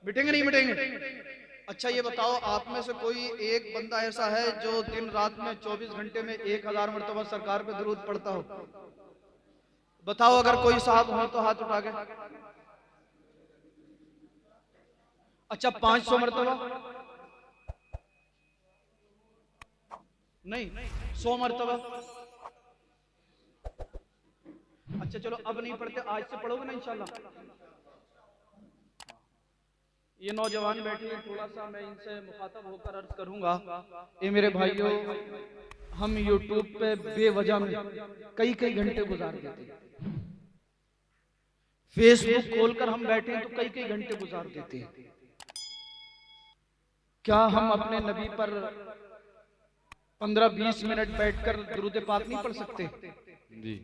मिटेंगे नहीं मिटेंगे? अच्छा ये बताओ, आप में से कोई एक बंदा ऐसा है जो दिन रात में 24 घंटे में 1000 मरतबा सरकार पे दुरूद पढ़ता हो? बताओ, अगर कोई साहब हो तो हाथ उठा के। अच्छा 500 मरतबा नहीं, 100 मरतबा? अच्छा चलो, अब नहीं पढ़ते, आज से पढ़ोगे ना इंशाल्लाह? ये नौजवान बैठे हैं, थोड़ा सा मैं इनसे मुखातब होकर अर्ज करूंगा। ये मेरे भाइयों, हम यूट्यूब पे बेवजह में कई कई घंटे गुजार देते हैं। फेसबुक खोलकर हम बैठे हैं तो कई कई घंटे गुजार देते हैं। क्या हम अपने नबी पर 15-20 मिनट बैठकर दुरूद पाक नहीं पढ़ सकते? जी।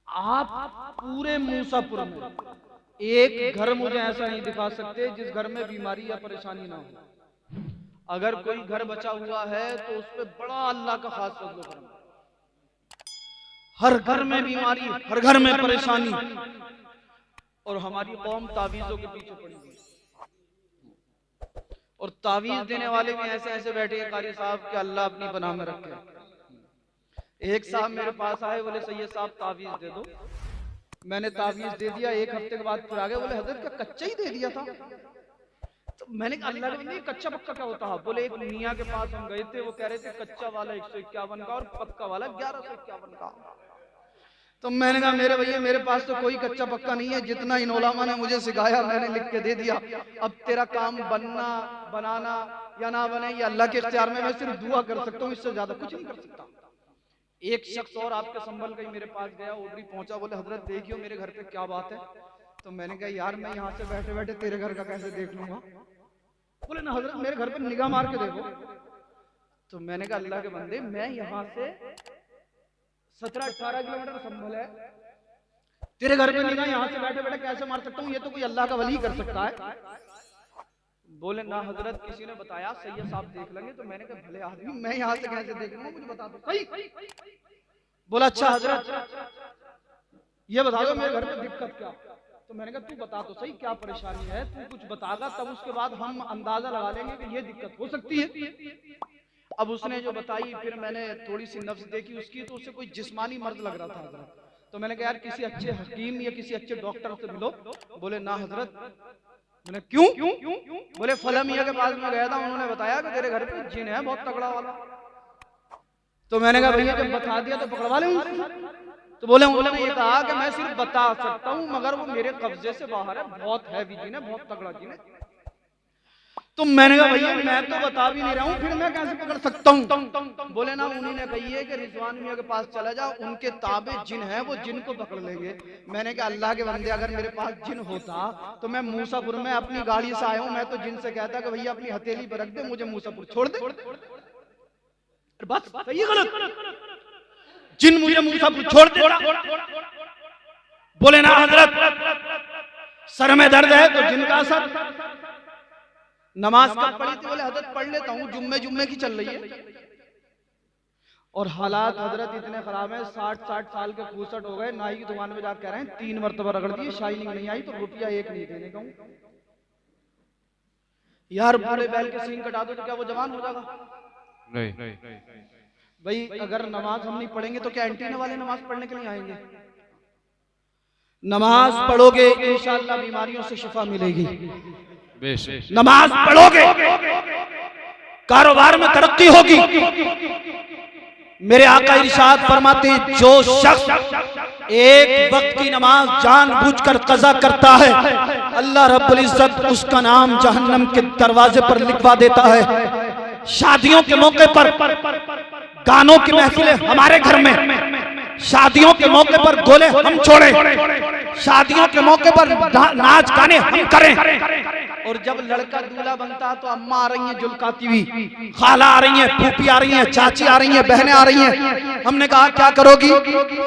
आप पूरे मूसापुर में एक घर मुझे ऐसा नहीं दिखा सकते जिस घर में बीमारी या परेशानी ना हो। अगर कोई घर बचा हुआ है तो उस पर बड़ा अल्लाह का खास फज़ल करम। हर घर में बीमारी, हर घर में परेशानी, और हमारी कौम तावीज़ों के पीछे पड़ी हुई। और तावीज़ देने वाले भी ऐसे ऐसे बैठे हैं कारी साहब कि अल्लाह अपनी पनाह में रखे। एक साहब मेरे पास आए, बोले सैयद साहब तावीज़ दे दो। मैंने तावीज़ दे दिया, एक हफ्ते के बाद फिर आ गए, बोले हजरत का कच्चा ही दे दिया था। तो मैंने कहा अल्लाह के बंदे कच्चा पक्का क्या होता है? बोले एक मियाँ के पास हम गए थे, वो कह रहे थे कच्चा वाला 151 का और पक्का वाला 1151 का। तो मैंने कहा मेरे भैया, मेरे पास तो कोई कच्चा पक्का नहीं है, जितना इन उलमा ने मुझे सिखाया मैंने लिख के दे दिया। अब तेरा काम बनना बनाना या ना बने ये अल्लाह के इख्तियार में, मैं सिर्फ दुआ कर सकता हूँ, इससे ज्यादा कुछ नहीं कर सकता। एक शख्स और आपके संभल गई मेरे पास गया, उधरी पहुंचा, बोले हजरत देखियो मेरे घर पे क्या बात है। तो मैंने कहा यार मैं यहाँ से बैठे बैठे तेरे घर का कैसे देख लूंगा? बोले ना हजरत मेरे घर पे निगाह मार के देखो। तो मैंने कहा अल्लाह के बंदे, मैं यहाँ से 17-18 किलोमीटर संभल है, तेरे घर पे निगाह यहाँ से बैठे बैठे कैसे मार सकता हूँ? ये तो कोई अल्लाह का वली कर सकता है। बोले ना हजरत किसी ने बताया, सैयद साहब देख लेंगे। तो मैंने कहा भले आदमी, मैं यहाँ से कैसे देख लूंगा, मुझे बता दो सही। बोला अच्छा हजरत ये बता दो मेरे घर पे दिक्कत क्या? तो मैंने कहा तू बता तो सही क्या परेशानी है, तू कुछ बतागा तब उसके बाद हम अंदाजा लगा लेंगे कि ये दिक्कत हो सकती है। अब उसने जो बताई, फिर मैंने थोड़ी सी नफ्स देखी उसकी, तो उससे कोई जिस्मानी मर्ज लग रहा था हजरत। तो मैंने कहा यार किसी अच्छे हकीम या किसी अच्छे डॉक्टर से मिलो। बोले ना हजरत। मैंने क्यों? बोले फला मियां के पास में गया था, उन्होंने बताया कि तेरे घर पे जिन है बहुत तगड़ा वाला। तो मैंने कहा भैया जब बता दिया तो पकड़वा ले उनसे। तो बोले उन्होंने ये कहा कि मैं सिर्फ बता सकता हूँ मगर वो मेरे कब्जे से बाहर है, बहुत हैवी जिन है, बहुत तगड़ा जिन है। तो मैंने कहा भैया मैं तो बता भी नहीं रहा हूँ, फिर मैं कैसे पकड़ सकता हूँ? बोले ना उन्हीं ने कही है कि रिजवान मियां के पास चला जाओ, उनके ताबे जिन है वो जिन को पकड़ लेंगे। मैंने कहा अल्लाह के बंदे अगर मेरे पास जिन होता तो मैं मूसापुर में अपनी गाड़ी से आया हूँ, मैं तो जिन से कहता कि भैया अपनी हथेली पर रख दे, मुझे मूसापुर छोड़ दे। बात सही गलत? जिन मुझे मूसापुर छोड़ देता। बोले ना हजरत सर में दर्द है तो जिन का असर। नमाज कब पढ़ी थी? बोले हजरत पढ़ लेता हूँ, जुम्मे की चल रही है। और हालात हजरत इतने खराब हैं, 60-60 साल के 65 हो गए, नाई की दुकान में जाकर कह रहे हैं 3 मरतबा रगड़ दी, शाइनिंग नहीं आई तो रुपया 1 नहीं देने का। यार बूढ़े बैल के सींग कटा दो तो क्या वो जवान हो जाएगा? नहीं भाई, अगर नमाज हम नहीं पढ़ेंगे तो क्या एंटीना वाले नमाज पढ़ने के लिए आएंगे? नमाज पढ़ोगे इंशाअल्लाह बीमारियों से शिफा मिलेगी। नमाज पढ़ोगे कारोबार में तरक्की होगी। मेरे आका इरशाद फरमाते जो शख्स एक वक्त की नमाज जानबूझकर कज़ा करता है, अल्लाह रब्बुल इज्जत उसका नाम जहन्नम के दरवाजे पर लिखवा देता है। शादियों के मौके पर गानों की महफिलें हमारे घर में, शादियों के मौके पर गोले हम छोड़े, शादियों के मौके पर नाच गाने हम करें। और जब लड़का दूल्हा बनता तो अम्मा आ रही हैं जुलकाती हुई, खाला आ रही हैं, फूफी आ रही हैं, चाची आ रही हैं, बहनें आ रही हैं। हमने कहा क्या करोगी?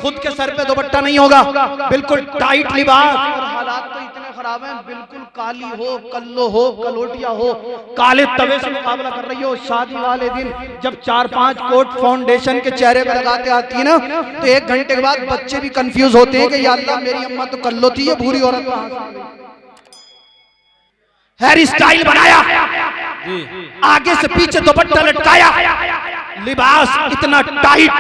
खुद के सर पे दुपट्टा नहीं होगा, बिल्कुल टाइट लिबास। और हालात तो इतने खराब हैं, बिल्कुल काली हो, कल्लो हो, कलोटिया हो, काले तवे से मुकाबला कर रही हो। शादी वाले दिन जब 4-5 कोट फाउंडेशन के चेहरे पर लगाते आती है ना, तो 1 घंटे के बाद बच्चे भी कंफ्यूज होते हैं कि या अल्लाह मेरी अम्मा तो कल्लो थी, ये भूरी औरत कहां से आ गई? हेयर स्टाइल बनाया, आगे से पीछे दुपट्टा लटकाया, लिबास इतना टाइट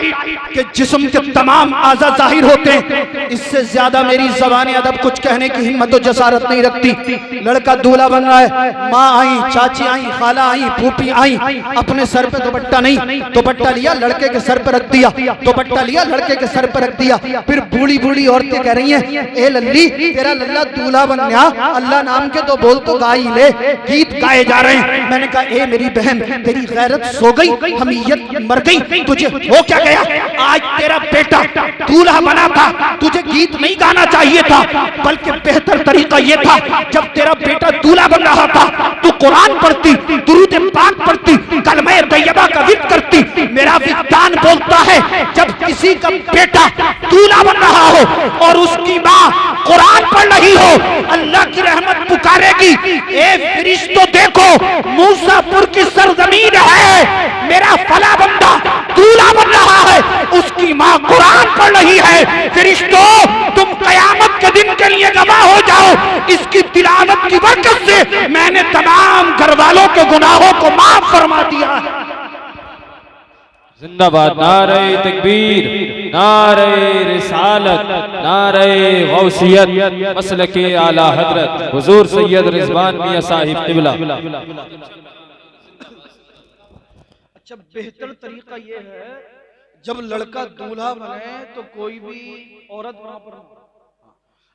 कि जिस्म के तमाम आज़ा जाहिर होते हैं। इससे ज्यादा मेरी ज़बान अदब कुछ कहने की हिम्मत और जसारत नहीं रखती। लड़का दूल्हा बन रहा है, माँ आई, चाची आई, खाला आई, फूफी आई, अपने सर पे दुपट्टा नहीं, दुपट्टा लिया लड़के के सर पे रख दिया, दुपट्टा लिया लड़के के सर पे रख दिया। फिर बूढ़ी बूढ़ी औरतें कह रही हैं, ए लल्ली तेरा लल्ला दूल्हा बन गया, अल्लाह नाम के तो बोल तो गा ही ले, गीत गाए जा रहे हैं। मैंने कहा ए मेरी बहन, तेरी गैरत सो गई, हमीयत मर गई, तुझे हो क्या गया? आज तेरा बेटा दूल्हा बना था, तुझे गीत नहीं गाना चाहिए था, बल्कि बेहतर तरीका यह था जब तेरा बेटा दूल्हा बन रहा था तू कुरान पढ़ती, दुरूद पाक पढ़ती, कलमे तैयबा का जिक्र करती। मेरा विज्ञान बोलता है जब किसी का बेटा दूल्हा बन रहा हो और उसकी माँ कुरान पढ़ रही हो, अल्लाह की रहमत पुकारेगी। ए फरिश्तों देखो, मूसापुर की सरजमीन है, मेरा फला बंदा दूल्हा बन रहा है, उसकी माँ कुरान पढ़ रही है। फरिश्तों तुम कयामत के दिन के लिए गवाह हो जाओ, इसकी तिलावत की बरकत से मैंने तमाम घर वालों के गुनाहों को माफ फरमा दिया। जिंदाबाद, नारे तकबीर, नारे रिसालत, नारे गौसियत, मसलके आला हजरत हुजूर सैयद रिजवान मियां साहिब क़िबला। अच्छा, बेहतर तरीका ये है जब लड़का दूल्हा बने तो कोई भी औरत वहां पर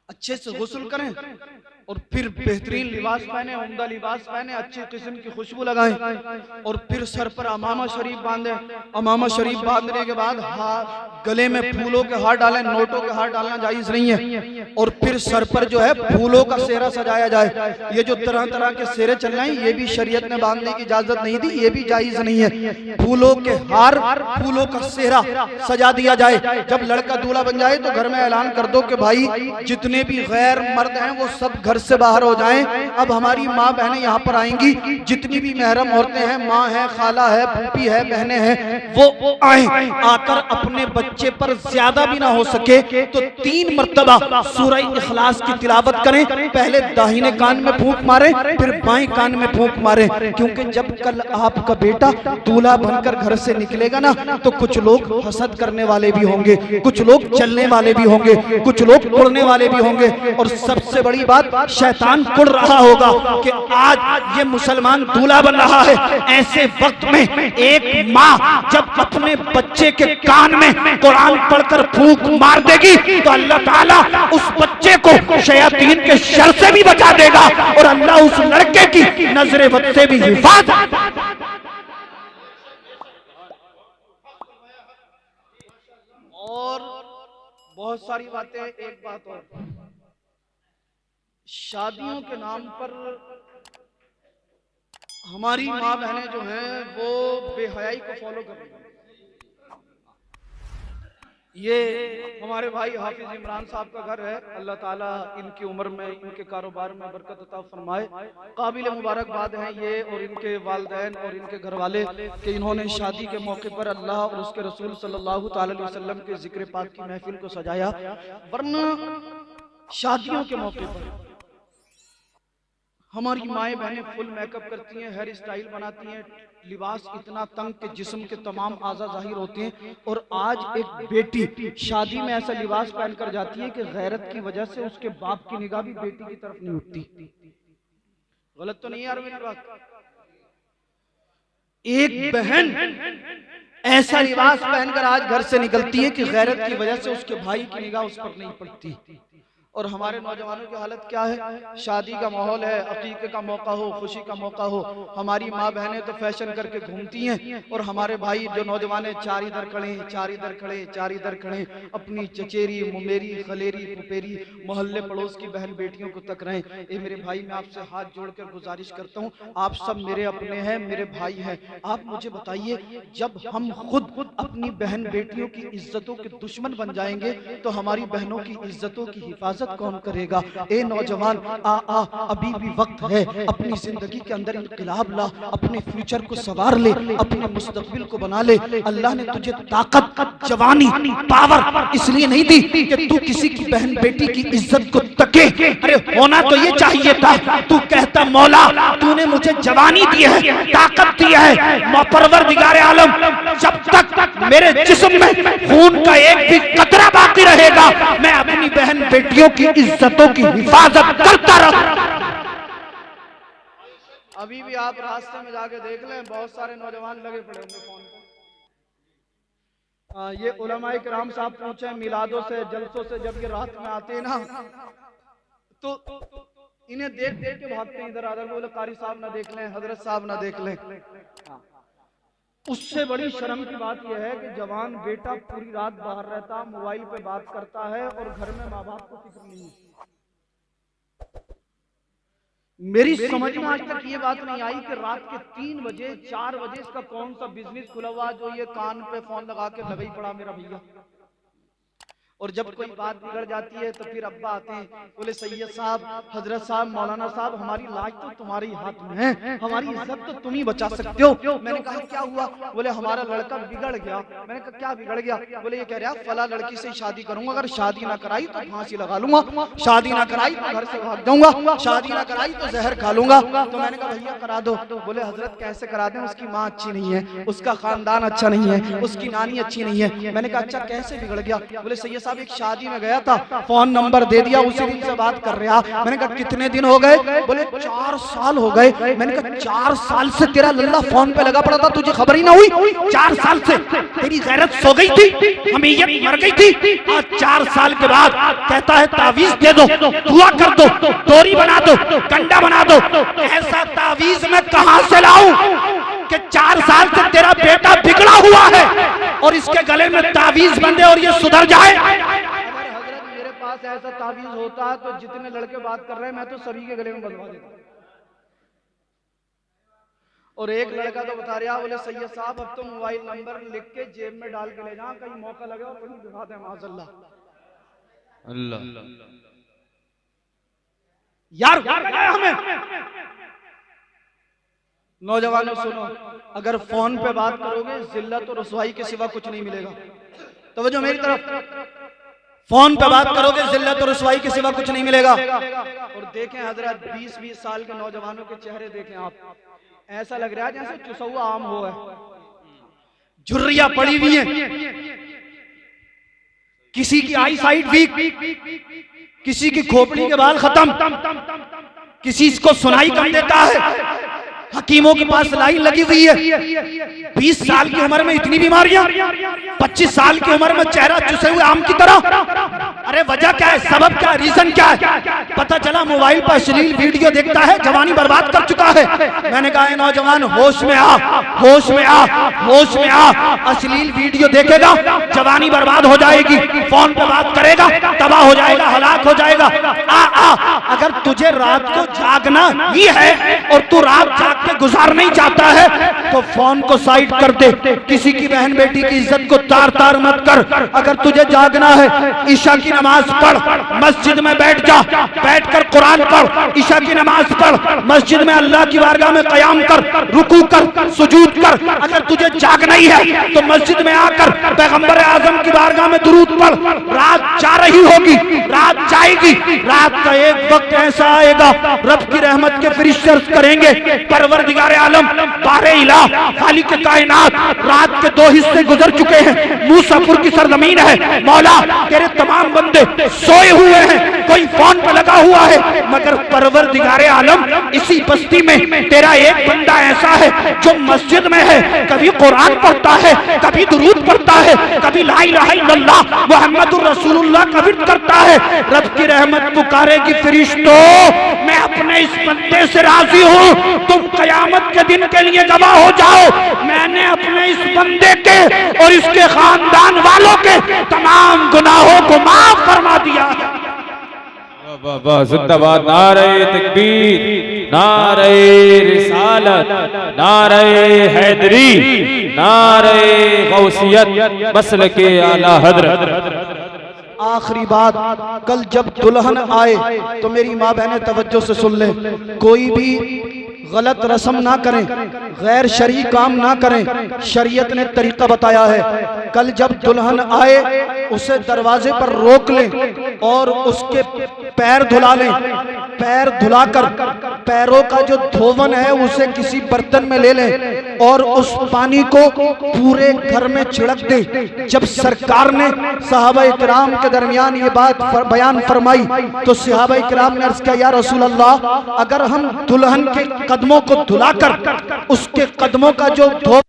अच्छे से गुस्ल करें और फिर बेहतरीन लिबास पहने, उम्दा लिबास पहने, अच्छी किस्म की खुशबू लगाएं और फिर सर पर अमामा शरीफ बांधे। अमामा शरीफ बांधने के बाद गले में फूलों के हार डालें, नोटों के हार डालना जायज नहीं है। और फिर सर पर जो है फूलों का सेहरा सजाया जाए। ये जो तरह तरह के सेहरे चल रहे हैं ये भी शरीयत ने बांधने की इजाजत नहीं दी, ये भी जायज नहीं है। फूलों के हार, फूलों का सेहरा सजा दिया जाए। जब लड़का दूल्हा बन जाए तो घर में ऐलान कर दो कि भाई जितने भी गैर मर्द हैं वो सब घर से बाहर हो जाएं। अब हमारी माँ बहनें यहाँ पर आएंगी, जितनी भी महरम औरतें हैं, माँ है, खाला है, फूफी है, बहनें हैं, वो आए। आकर अपने बच्चे पर ज्यादा भी ना हो सके तो 3 मर्तबा सूरह इखलास की तिलावत करें। पहले दाहिने कान में फूंक मारे, फिर बाएं कान में फूंक मारे, क्योंकि जब कल आपका बेटा दूल्हा बनकर घर से निकलेगा ना तो कुछ लोग हसद करने वाले भी होंगे, कुछ लोग चलने वाले भी होंगे, कुछ लोग उड़ने वाले भी होंगे। और सबसे बड़ी बात, शैतान कुड़ रहा होगा कि आज ये मुसलमान दूल्हा बन रहा है। ऐसे वक्त में एक माँ जब अपने बच्चे के कान में कुरान पढ़कर फूंक मार देगी तो अल्लाह ताला उस बच्चे को शयातीन के शर से भी बचा देगा और अल्लाह उस लड़के की नजरे बद से भी हिफाजत। और बहुत सारी बातें, एक बात और, शादियों के नाम पर हमारी माँ बहनें जो हैं वो बेहयाई को फॉलो कर रही हैं। ये हमारे भाई हाफिज इमरान साहब का घर है, अल्लाह ताला इनकी उम्र में, इनके कारोबार में बरकत अता फरमाए। काबिल मुबारकबाद हैं ये और इनके वालिदैन और इनके घर वाले कि इन्होंने शादी के मौके पर अल्लाह और उसके रसूल सल्लल्लाहु अलैहि वसल्लम के जिक्र पाक की महफिल को सजाया। वरना शादियों के मौके पर हमारी माएँ बहनें फुल मेकअप करती हैं, हेयर स्टाइल बनाती हैं, लिबास इतना तंग के जिस्म के तमाम आज़ा जाहिर होते हैं। और आज एक बेटी शादी में ऐसा लिबास पहनकर जाती है कि गैरत की वजह से उसके बाप की निगाह भी बेटी की तरफ नहीं उठती। गलत तो नहीं यार मेरी बात? एक बहन ऐसा लिबास पहनकर आज घर से निकलती है कि गैरत की वजह से उसके भाई की निगाह उस पर नहीं पड़ती। और हमारे नौजवानों की हालत क्या है? शादी का माहौल है, अकीके का मौका हो, खुशी का मौका हो, हमारी माँ बहनें तो फैशन करके घूमती हैं और हमारे भाई जो नौजवान है चार इधर खड़े, चार इधर खड़े, चार इधर खड़े, अपनी चचेरी, मुमेरी, खलेरी, पुपेरी, मोहल्ले पड़ोस की बहन बेटियों को तक रहे। ए मेरे भाई, मैं आपसे हाथ जोड़कर गुजारिश करता हूँ, आप सब मेरे अपने हैं, मेरे भाई हैं। आप मुझे बताइए, जब हम खुद अपनी बहन बेटियों की इज्जतों के दुश्मन बन जाएंगे तो हमारी बहनों की इज्जतों की हिफाजत हिफाजत कौन करेगा? ए नौजवान, आ आ अभी भी वक्त है, अपनी जिंदगी के अंदर इनकलाब ला, अपने फ्यूचर को संवार ले, अपने मुस्तकबिल को बना ले। अल्लाह ने तुझे ताकत, जवानी, पावर इसलिए नहीं दी कि तू किसी की बहन बेटी की इज्जत को तके। अरे होना तो ये चाहिए था, तू कहता मौला तूने मुझे जवानी दी है, ताकत दी है, परवरदिगारे आलम जब तक मेरे जिस्म में खून का एक भी कतरा बाकी रहेगा मैं अपनी बहन बेटियों की इज्जतों की हिफाजत करता रहूं। अभी भी आप रास्ते में जाके देख लें, बहुत सारे नौजवान लगे पड़े होंगे फोन पर। ये उलमाए किराम साहब पहुंचे मिलादों से, जलसों से, जब ये रात में आते हैं ना तो इन्हें देख देख के भागते हैं इधर उधर, बोले कारी साहब ना देख लें, हजरत साहब ना देख लें। उससे बड़ी शर्म की बात यह है कि जवान बेटा पूरी रात बाहर रहता, मोबाइल पे बात करता है और घर में माँ बाप को फिक्र नहीं है। मेरी समझ में आज तक ये बात नहीं आई कि रात के 3 बजे 4 बजे इसका कौन सा बिजनेस खुला हुआ जो ये कान पे फोन लगा के लगा ही पड़ा मेरा भैया। और जब कोई बात बिगड़ जाती है तो फिर अब्बा आते हैं, बोले सैयद साहब, हजरत साहब, मौलाना साहब, हमारी लाज तो तुम्हारे हाथ में है, हमारी इज्जत तो तुम ही बचा सकते हो। मैंने कहा क्या हुआ? बोले हमारा लड़का बिगड़ गया। मैंने कहा क्या बिगड़ गया? बोले ये कह रहा फला लड़की से शादी करूंगा, अगर शादी ना कराई तो फांसी लगा लूंगा, शादी ना कराई तो घर से भाग जाऊंगा, शादी ना कराई तो जहर खा लूंगा। तो मैंने कहा भैया करा दो। बोले हजरत कैसे करा दें, उसकी माँ अच्छी नहीं है, उसका खानदान अच्छा नहीं है, उसकी नानी अच्छी नहीं है। मैंने कहा अच्छा कैसे बिगड़ गया? बोले सैयद साहब एक शादी में गया था, फोन नंबर दे दिया, उसी दिन से बात कर रहा। मैंने कहा कितने दिन हो गए? बोले 4 साल हो गए। मैंने कहा 4 साल से तेरा लल्ला फोन पे लगा पड़ा था, तुझे खबर ही ना हुई? 4 साल से तेरी गैरत सो गई थी, हमीयत मर गई थी, आज 4 साल के बाद कहता है तावीज दे दो, दुआ कर दो, डोरी बना दो, कंडा बना दो। ऐसा तावीज मैं कहां से लाऊं कि 4 साल से तेरा बेटा बिगड़ा हुआ है और इसके गले में तावीज बंधे और ये सुधर जाए? ऐसा तावीज होता है तो जितने लड़के बात कर रहे हैं मैं तो सभी के गले में बंधवा देता। और एक लड़का तो बता रहा, बोले सैयद साहब अब तो मोबाइल नंबर लिख के जेब में डाल के ले जाओ, कहीं मौका लगे और कहीं दिखा दे माज़अल्लाह। अल्लाह यार हमें नौजवानों सुनो, अगर फोन पे बात करोगे जिल्लत और रुसवाई के सिवा कुछ नहीं मिलेगा। तवज्जो मेरी तरफ, फोन पे बात करोगे जिल्लत और रुसवाई के सिवा कुछ नहीं मिलेगा। और देखें हजरत 20-20 साल के नौजवानों के चेहरे देखें आप, ऐसा लग रहा है जैसे चुसा हुआ आम हो है, झुर्रियां पड़ी हुई हैं, किसी की आई साइट वीक, किसी की खोपड़ी के बाल खत्म, किसी को सुनाई कम देता है, हकीमों के पास लाइन लगी हुई है। 20 साल की उम्र में इतनी बीमारियां, 25 साल की उम्र में चेहरा चुसे हुए आम की तरह। अरे वजह क्या है, सबब क्या है, रीजन क्या है? पता चला मोबाइल पर अश्लील वीडियो देखता है, जवानी बर्बाद कर चुका है। मैंने कहा नौजवान होश में आ, होश में आ, होश में आ। अश्लील वीडियो देखेगा जवानी बर्बाद हो जाएगी, फोन पे बात करेगा तबाह हो जाएगा, हलाक हो जाएगा। अगर तुझे रात को जागना ही है और तू रात जाग के गुजार नहीं चाहता है तो फोन को साइड कर दे, किसी की बहन बेटी की इज्जत को तार तार मत कर। अगर तुझे जागना है ईशा की नमाज पढ़, मस्जिद में बैठ जा, बैठकर कुरान पढ़, ईशा की नमाज पढ़, मस्जिद में अल्लाह की बारगाह में कयाम कर, रुकू कर, सुजूद कर। अगर तुझे जागना ही है तो मस्जिद में आकर पैगंबर आजम की बारगाह में दुरूद पढ़। रात जा रही होगी, रात जाएगी, रात का एक वक्त ऐसा आएगा रब की रहमत के फरिश्ते अर्ज़ करेंगे परवरदिगार आलम बारे इला खालिक कायनात, रात के 2 हिस्से गुजर चुके हैं, मूसापुर की सरजमीन है, मौला तेरे तमाम बंदे सोए हुए हैं, कोई फोन पे लगा हुआ है, मगर परवरदिगार आलम इसी बस्ती में तेरा एक बंदा ऐसा है जो मस्जिद में है, कभी कुरान पढ़ता है, कभी दुरूद पढ़ता है, कभी ला इलाहा इल्लल्लाह मुहम्मदुर रसूलुल्लाह कभी करता है। रब की रहमत पुकारेगी फरिश्तों, मैं अपने इस बंदे से राजी हूँ, तुम कयामत के दिन के लिए गवाह हो जाओ, मैंने अपने इस बंदे के और इसके खानदान वालों के तमाम गुनाहों को माफ फरमा दिया। जिंदाबाद, नारे तकबीर, नारे रिसालत, नारे हैदरी, नारे गौसियत, मसलके आला हजरत। आखिरी बात, कल जब दुल्हन आए तो मेरी माँ बहनें तवज्जो से सुन ले, कोई भी गलत रस्म ना करें, गैर शरई काम ना करें। शरीयत ने तरीका बताया है। कल जब दुल्हन आए उसे दरवाजे पर रोक लें और उसके पैर धुला लें। पैर धुलाकर पैरों का जो धोवन है उसे किसी बर्तन में ले लें और उस पानी को पूरे घर में छिड़क दें। जब सरकार ने सहाबा इकराम के दरमियान ये बात बयान फरमाई तो सहाबा इकराम ने अर्ज किया, या रसूल अल्लाह, अगर हम दुल्हन के कदमों को धुलाकर उसके कदमों का जो धो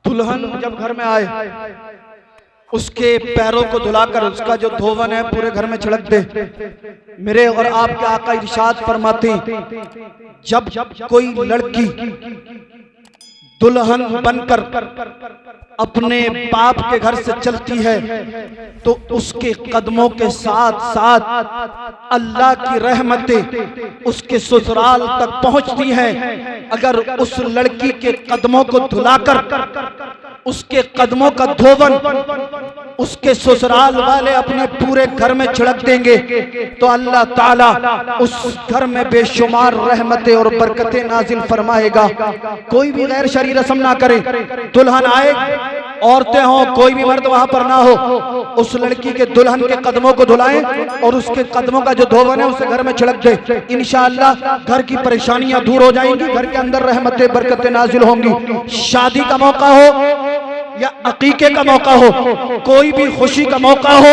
दुल्हन जब घर में आए उसके पैरों को धुलाकर उसका जो धोवन है पूरे घर में छिड़क दे। मेरे और आपके आका इरशाद फरमाते, जब कोई लड़की दुल्हन बनकर अपने बाप के घर से चलती है तो उसके कदमों के साथ साथ अल्लाह की रहमतें उसके ससुराल तक पहुंचती हैं। अगर उस लड़की के कदमों को धुलाकर उसके कदमों का धोवन उसके ससुराल वाले अपने पूरे घर में छिड़क देंगे तो अल्लाह ताला उस घर में बेशुमार रहमतें और बरकतें नाजिल फरमाएगा। कोई भी गैर शरई रस्म ना करे। दुल्हन आए, औरतें हों, कोई भी मर्द वहां पर ना हो, उस लड़की के दुल्हन के कदमों को धुलाएं और उसके कदमों का जो धोवन है उसे घर में छिड़क दे। इंशाअल्लाह घर की परेशानियां दूर हो जाएंगी, घर के अंदर रहमतें बरकतें नाजिल होंगी। शादी का मौका हो या अकीके का मौका हो, कोई भी खुशी का मौका हो,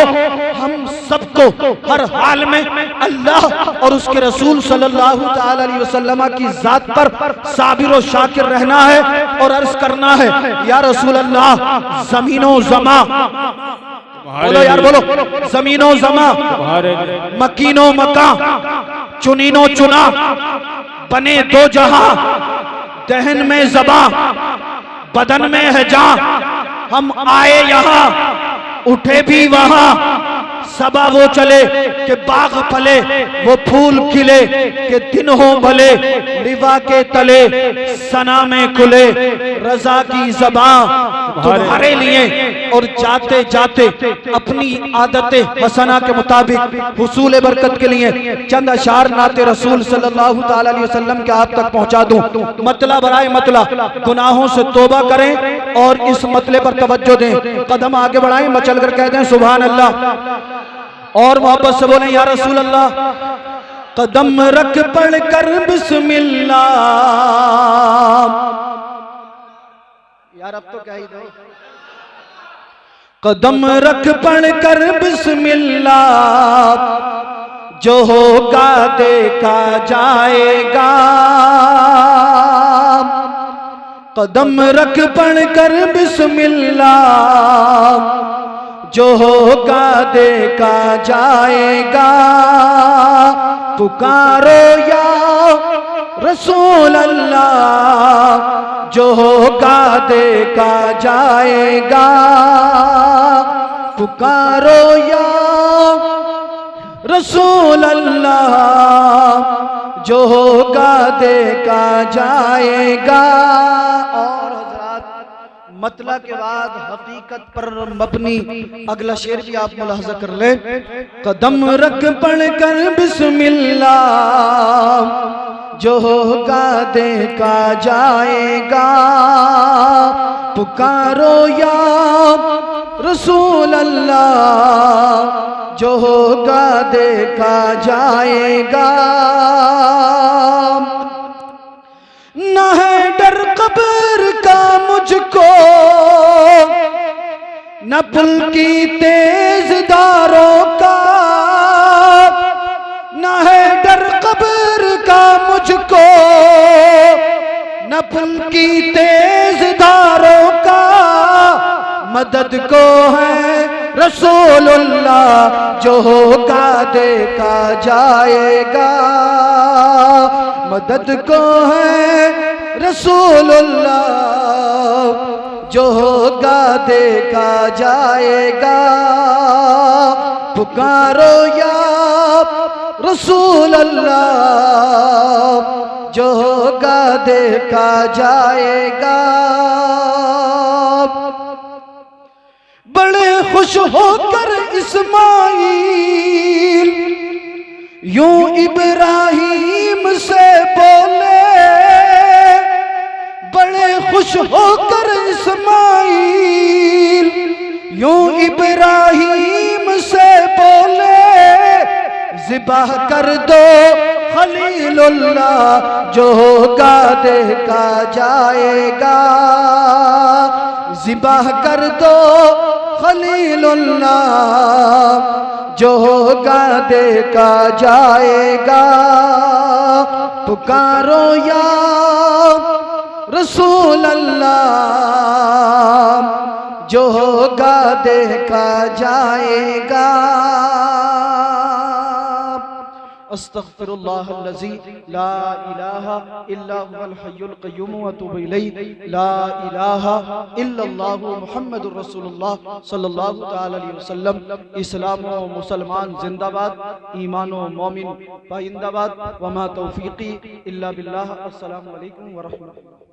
हम सबको हर हाल में अल्लाह और उसके रसूल सल्लल्लाहु ताला अलैहि वसल्लम की जात पर साबिर और शाकिर रहना है और अर्ज करना है, या रसूल अल्लाह, जमीनों जमा, बोलो यार बोलो, जमीनों जमा, मकीनो मका, चुनीनो चुना, बने दो जहां, दहन में जबा, बदन में है जान, हम आए यहाँ उठे भी वहां, सबा वो चले कि बाग फले, वो फूल खिले कि दिन हो भले, रिवा के तले सना में खुले, रजा की ज़बां तुम्हारे लिए, और जाते जाते अपनी आदतें हसना के मुताबिक हुसूल बरकत के लिए चंद अशार नाते रसूल सल्लल्लाहु ताला अलैहि वसल्लम के आप तक पहुंचा दूं। मतला बराए मतला, गुनाहों से तौबा करें और इस मतले पर तवज्जो दें। कदम आगे बढ़ाएं, मचल कर कह दें सुभान अल्लाह और मोहब्बत से बोलें, या रसूल अल्लाह। कदम रख पढ़ कर बिस्मिल्लाह, यार अब तो क्या ही दो। कदम रख पढ़ कर बिस्मिल्लाह, जो होगा देखा जाएगा। कदम रख पढ़ कर बिस्मिल्लाह, जो होगा देखा जाएगा। पुकारो या रसूल अल्लाह, जो होगा देखा जाएगा। पुकारो या रसूल अल्लाह, जो होगा देखा जाएगा। और हजरात मतला के बाद हकीकत पर मबनी अगला शेर भी आप मुलाहजा कर ले। कदम रख पढ़ कर बिस्मिल्लाह, जो होगा देखा जाएगा। पुकारो या रसूल अल्लाह, जो होगा देखा जाएगा। न है डर कब्र का मुझको, न पुल की तेज धारों का। न है डर कब्र का मुझको, न पुल की तेज धारों का। मदद को है रसूलुल्लाह, जो होगा देखा जाएगा। मदद को है रसूलुल्लाह, जो होगा देखा जाएगा। पुकारो या रसूल अल्लाह, जो होगा देखा जाएगा। बड़े खुश होकर इस्माइल यूं इब्राहिम से बोले, बड़े खुश होकर इस्माइल यूं इब्राहिम से बोले, ज़िबाह कर दो खलीलुल्लाह, जो होगा देखा जाएगा। ज़िबाह कर दो खलीलुल्लाह, जो होगा देखा जाएगा। पुकारो या रसूल अल्लाह, जो होगा देखा जाएगा। अस्तग़फिरुल्लाहल्लज़ी ला इलाहा इल्ला हुवल हय्युल क़य्यूम व अतूबु इलैहि। ला इलाहा इल्लल्लाहु मुहम्मदुर रसूलुल्लाह सल्लल्लाहु तआला अलैहि वसल्लम। इस्लाम व मुसलमान जिंदाबाद, ईमान व मोमिन पाइंदाबाद। वमा तौफीकी इल्ला बिल्लाह। अस्सलामु अलैकुम व रहमतुल्लाह।